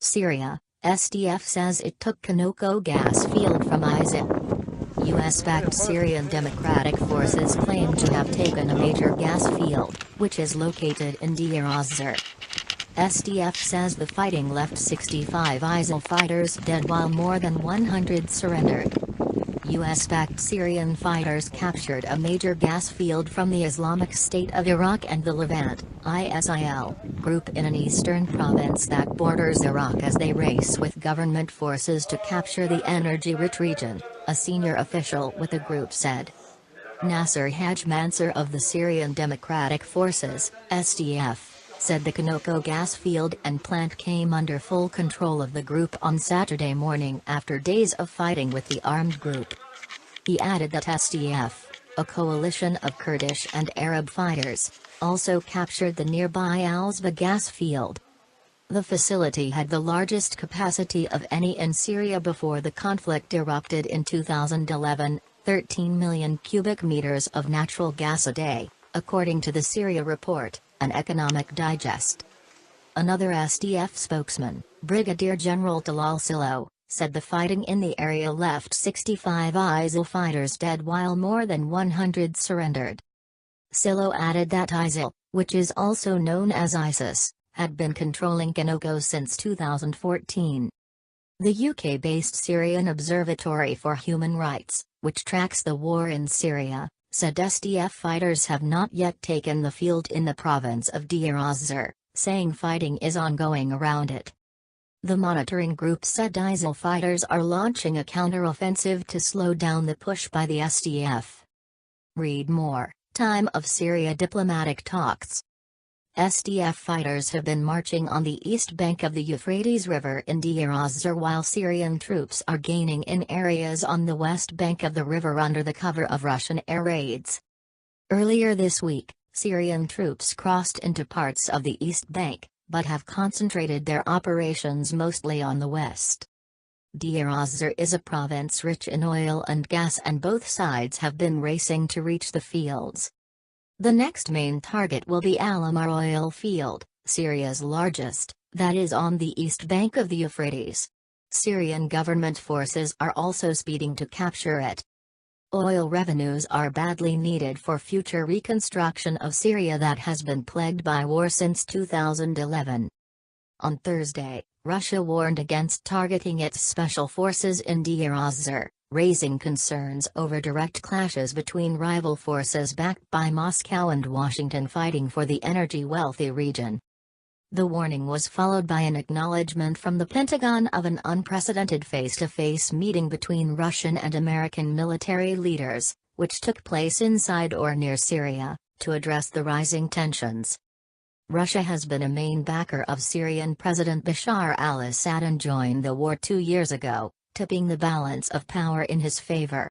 Syria, SDF says it took Conoco gas field from ISIL. US-backed Syrian Democratic Forces claim to have taken a major gas field, which is located in Deir ez-Zor. SDF says the fighting left 65 ISIL fighters dead while more than 100 surrendered. US-backed Syrian fighters captured a major gas field from the Islamic State of Iraq and the Levant, ISIL, group in an eastern province that borders Iraq as they race with government forces to capture the energy-rich region, a senior official with the group said. Nasser Haj Mansour of the Syrian Democratic Forces, SDF, said the Conoco gas field and plant came under full control of the group on Saturday morning after days of fighting with the armed group. He added that SDF, a coalition of Kurdish and Arab fighters, also captured the nearby Al-Zba gas field. The facility had the largest capacity of any in Syria before the conflict erupted in 2011, 13 million cubic meters of natural gas a day, according to the Syria report, an Economic Digest. Another SDF spokesman, Brigadier General Talal Silo, said the fighting in the area left 65 ISIL fighters dead while more than 100 surrendered. Silo added that ISIL, which is also known as ISIS, had been controlling Conoco since 2014. The UK-based Syrian Observatory for Human Rights, which tracks the war in Syria, said SDF fighters have not yet taken the field in the province of Deir ez-Zor, saying fighting is ongoing around it. The monitoring group said ISIL fighters are launching a counter-offensive to slow down the push by the SDF. Read more, time of Syria diplomatic talks. SDF fighters have been marching on the east bank of the Euphrates River in Deir ez-Zor while Syrian troops are gaining in areas on the west bank of the river under the cover of Russian air raids. Earlier this week, Syrian troops crossed into parts of the east bank, but have concentrated their operations mostly on the west. Deir ez-Zor is a province rich in oil and gas and both sides have been racing to reach the fields. The next main target will be Al-Amar oil field, Syria's largest, that is on the east bank of the Euphrates. Syrian government forces are also speeding to capture it. Oil revenues are badly needed for future reconstruction of Syria that has been plagued by war since 2011. On Thursday, Russia warned against targeting its special forces in Deir ez-Zor, raising concerns over direct clashes between rival forces backed by Moscow and Washington fighting for the energy-wealthy region. The warning was followed by an acknowledgement from the Pentagon of an unprecedented face-to-face meeting between Russian and American military leaders, which took place inside or near Syria, to address the rising tensions. Russia has been a main backer of Syrian President Bashar al-Assad and joined the war 2 years ago, tipping the balance of power in his favor.